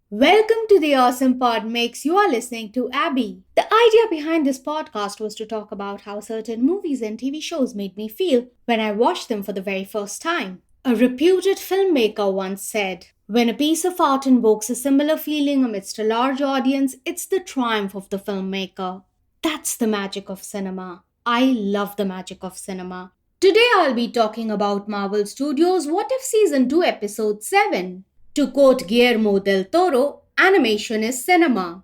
Welcome to the Awesome Pod Mix. You are listening to Abby. The idea behind this podcast was to talk about how certain movies and TV shows made me feel when I watched them for the very first time. A reputed filmmaker once said, "When a piece of art invokes a similar feeling amidst a large audience, it's the triumph of the filmmaker." That's the magic of cinema. I love the magic of cinema. Today I'll be talking about Marvel Studios' What If Season 2 Episode 7. To quote Guillermo del Toro, animation is cinema.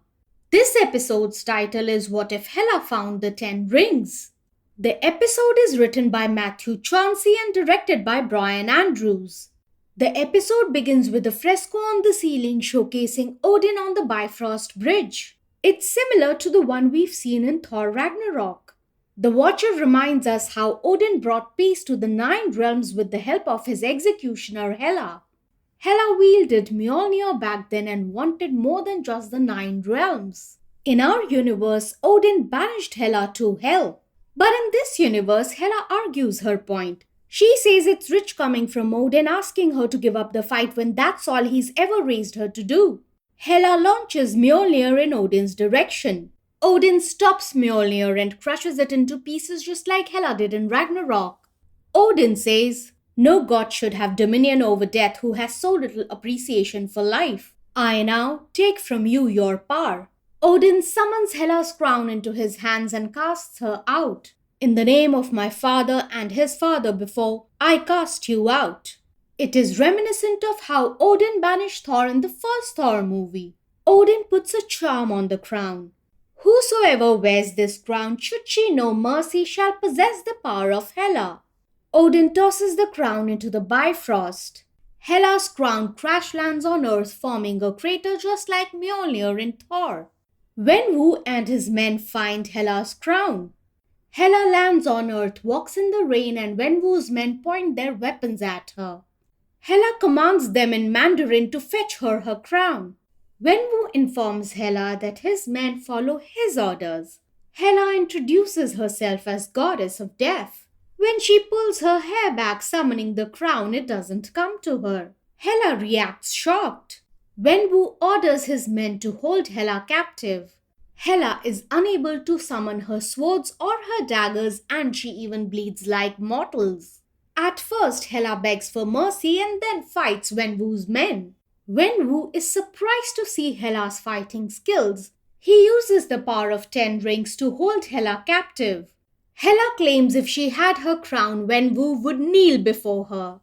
This episode's title is What If Hela Found the Ten Rings? The episode is written by Matthew Chauncey and directed by Brian Andrews. The episode begins with a fresco on the ceiling showcasing Odin on the Bifrost Bridge. It's similar to the one we've seen in Thor Ragnarok. The Watcher reminds us how Odin brought peace to the Nine Realms with the help of his executioner Hela. Hela wielded Mjolnir back then and wanted more than just the Nine Realms. In our universe, Odin banished Hela to Hell. But in this universe, Hela argues her point. She says it's rich coming from Odin asking her to give up the fight when that's all he's ever raised her to do. Hela launches Mjolnir in Odin's direction. Odin stops Mjolnir and crushes it into pieces just like Hela did in Ragnarok. Odin says, "No god should have dominion over death who has so little appreciation for life. I now take from you your power." Odin summons Hela's crown into his hands and casts her out. "In the name of my father and his father before, I cast you out." It is reminiscent of how Odin banished Thor in the first Thor movie. Odin puts a charm on the crown. "Whosoever wears this crown, should she know mercy, shall possess the power of Hela." Odin tosses the crown into the Bifrost. Hela's crown crash lands on Earth, forming a crater just like Mjolnir in Thor. Wenwu and his men find Hela's crown. Hela lands on Earth, walks in the rain, and Wenwu's men point their weapons at her. Hela commands them in Mandarin to fetch her crown. Wenwu informs Hela that his men follow his orders. Hela introduces herself as goddess of death. When she pulls her hair back summoning the crown, it doesn't come to her. Hela reacts shocked. Wenwu orders his men to hold Hela captive. Hela is unable to summon her swords or her daggers, and she even bleeds like mortals. At first, Hela begs for mercy and then fights Wenwu's men. Wenwu is surprised to see Hela's fighting skills. He uses the power of 10 rings to hold Hela captive. Hela claims if she had her crown, Wenwu would kneel before her.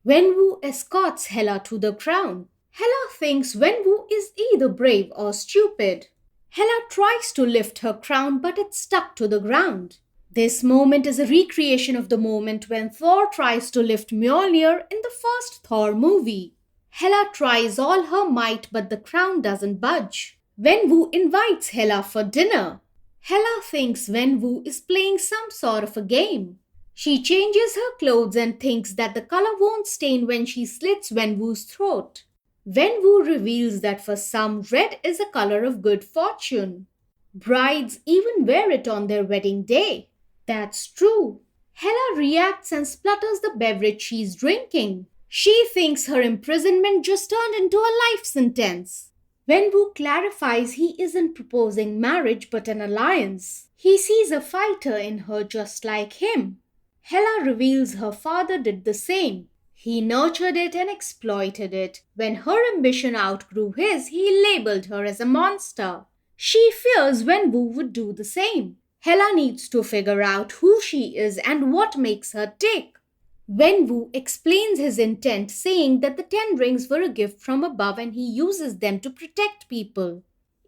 Wenwu escorts Hela to the crown. Hela thinks Wenwu is either brave or stupid. Hela tries to lift her crown, but it's stuck to the ground. This moment is a recreation of the moment when Thor tries to lift Mjolnir in the first Thor movie. Hela tries all her might, but the crown doesn't budge. Wenwu invites Hela for dinner. Hela thinks Wenwu is playing some sort of a game. She changes her clothes and thinks that the color won't stain when she slits Wenwu's throat. Wenwu reveals that for some, red is a color of good fortune. Brides even wear it on their wedding day. That's true. Hela reacts and splutters the beverage she's drinking. She thinks her imprisonment just turned into a life sentence. Wenwu clarifies he isn't proposing marriage but an alliance. He sees a fighter in her just like him. Hela reveals her father did the same. He nurtured it and exploited it. When her ambition outgrew his, he labeled her as a monster. She fears Wenwu would do the same. Hela needs to figure out who she is and what makes her tick. Wenwu explains his intent, saying that the 10 rings were a gift from above and he uses them to protect people.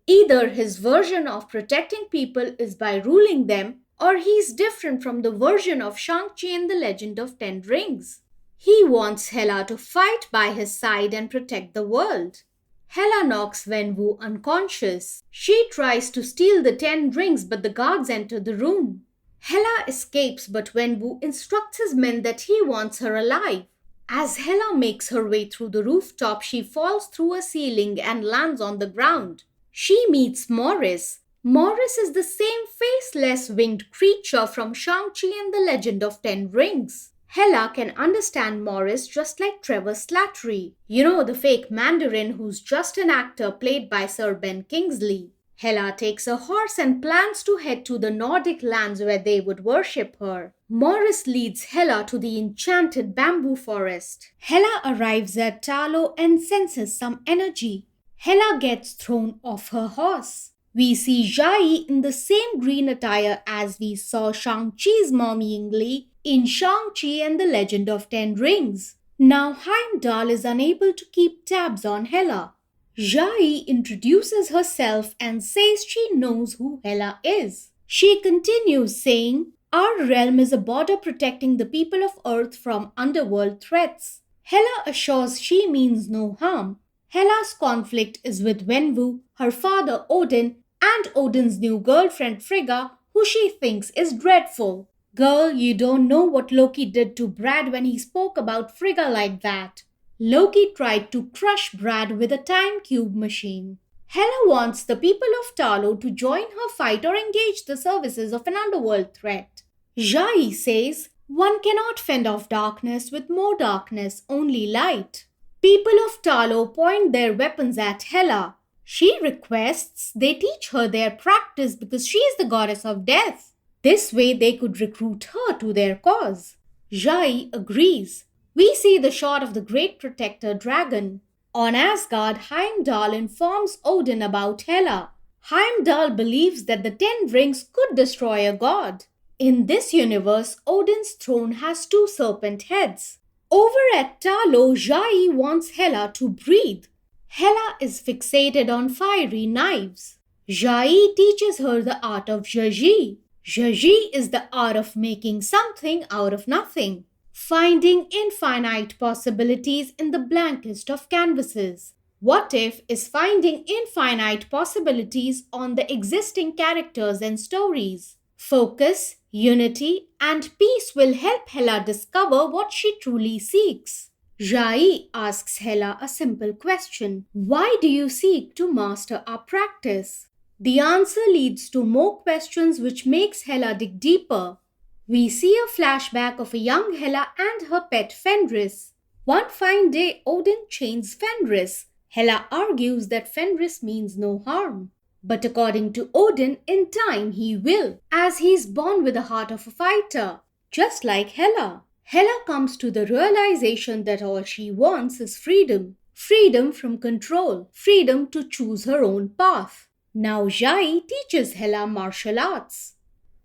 Either his version of protecting people is by ruling them, or he's different from the version of Shang-Chi in the Legend of 10 Rings. He wants Hela to fight by his side and protect the world. Hela knocks Wenwu unconscious. She tries to steal the 10 rings, but the guards enter the room. Hela escapes, but Wenwu instructs his men that he wants her alive. As Hela makes her way through the rooftop, she falls through a ceiling and lands on the ground. She meets Morris. Morris is the same faceless winged creature from Shang-Chi and the Legend of 10 Rings. Hela can understand Morris just like Trevor Slattery. You know, the fake Mandarin who's just an actor played by Sir Ben Kingsley. Hela takes a horse and plans to head to the Nordic lands where they would worship her. Morris leads Hela to the enchanted bamboo forest. Hela arrives at Talo and senses some energy. Hela gets thrown off her horse. We see Jiayi in the same green attire as we saw Shang-Chi's mommy Yingli in Shang-Chi and the Legend of Ten Rings. Now Heimdall is unable to keep tabs on Hela. Jiayi introduces herself and says she knows who Hela is. She continues saying, "Our realm is a border protecting the people of Earth from underworld threats." Hela assures she means no harm. Hela's conflict is with Wenwu, her father Odin, and Odin's new girlfriend Frigga, who she thinks is dreadful. Girl, you don't know what Loki did to Brad when he spoke about Frigga like that. Loki tried to crush Brad with a time cube machine. Hela wants the people of Talo to join her fight or engage the services of an underworld threat. Jiayi says, "One cannot fend off darkness with more darkness, only light." People of Talo point their weapons at Hela. She requests they teach her their practice because she is the goddess of death. This way they could recruit her to their cause. Jiayi agrees. We see the shot of the great protector dragon. On Asgard, Heimdall informs Odin about Hela. Heimdall believes that the Ten Rings could destroy a god. In this universe, Odin's throne has two serpent heads. Over at Talo, Jiayi wants Hela to breathe. Hela is fixated on fiery knives. Jiayi teaches her the art of Zhiji. Zhiji is the art of making something out of nothing, finding infinite possibilities in the blankest of canvases. What If is finding infinite possibilities on the existing characters and stories. Focus, unity, and peace will help Hela discover what she truly seeks. Jiayi asks Hela a simple question. Why do you seek to master our practice? The answer leads to more questions which makes Hela dig deeper. We see a flashback of a young Hela and her pet Fenris. One fine day, Odin chains Fenris. Hela argues that Fenris means no harm. But according to Odin, in time he will, as he is born with the heart of a fighter, just like Hela. Hela comes to the realization that all she wants is freedom. Freedom from control. Freedom to choose her own path. Now Jiayi teaches Hela martial arts.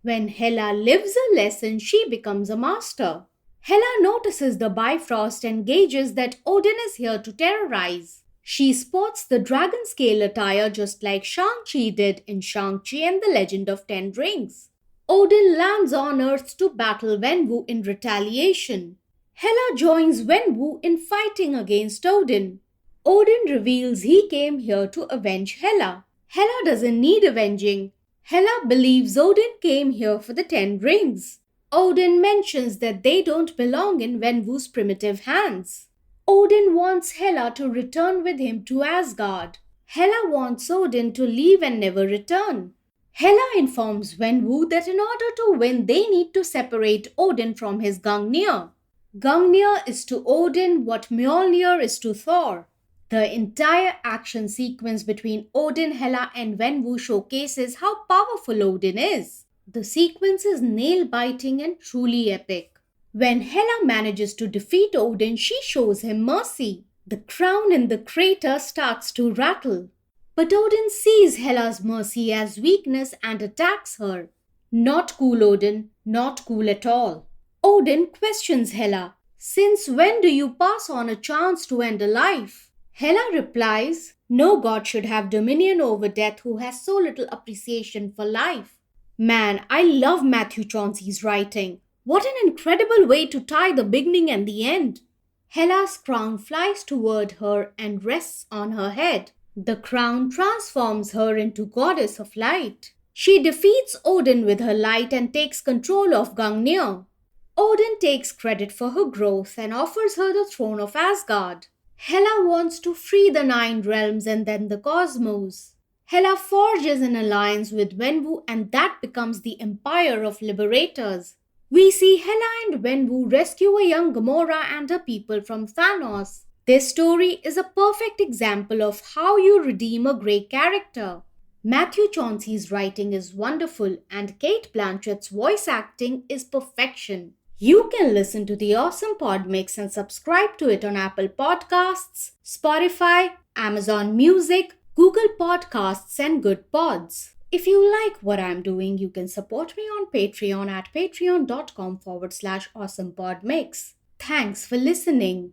When Hela lives a lesson, she becomes a master. Hela notices the Bifrost and gauges that Odin is here to terrorize. She spots the dragon scale attire just like Shang-Chi did in Shang-Chi and the Legend of Ten Rings. Odin lands on Earth to battle Wenwu in retaliation. Hela joins Wenwu in fighting against Odin. Odin reveals he came here to avenge Hela. Hela doesn't need avenging. Hela believes Odin came here for the Ten Rings. Odin mentions that they don't belong in Wenwu's primitive hands. Odin wants Hela to return with him to Asgard. Hela wants Odin to leave and never return. Hela informs Wenwu that in order to win, they need to separate Odin from his Gungnir. Gungnir is to Odin what Mjolnir is to Thor. The entire action sequence between Odin, Hela and Wenwu showcases how powerful Odin is. The sequence is nail-biting and truly epic. When Hela manages to defeat Odin, she shows him mercy. The crown in the crater starts to rattle. But Odin sees Hela's mercy as weakness and attacks her. Not cool, Odin. Not cool at all. Odin questions Hela. Since when do you pass on a chance to end a life? Hela replies, no god should have dominion over death who has so little appreciation for life. Man, I love Matthew Chauncey's writing. What an incredible way to tie the beginning and the end. Hela's crown flies toward her and rests on her head. The crown transforms her into goddess of light. She defeats Odin with her light and takes control of Gungnir. Odin takes credit for her growth and offers her the throne of Asgard. Hela wants to free the 9 realms and then the cosmos. Hela forges an alliance with Wenwu and that becomes the empire of Liberators. We see Hela and Wenwu rescue a young Gamora and her people from Thanos. This story is a perfect example of how you redeem a great character. Matthew Chauncey's writing is wonderful and Cate Blanchett's voice acting is perfection. You can listen to the awesome pod mix and subscribe to it on Apple Podcasts, Spotify, Amazon Music, Google Podcasts, and Good Pods. If you like what I'm doing, you can support me on Patreon at patreon.com/awesomepodmix. Thanks for listening.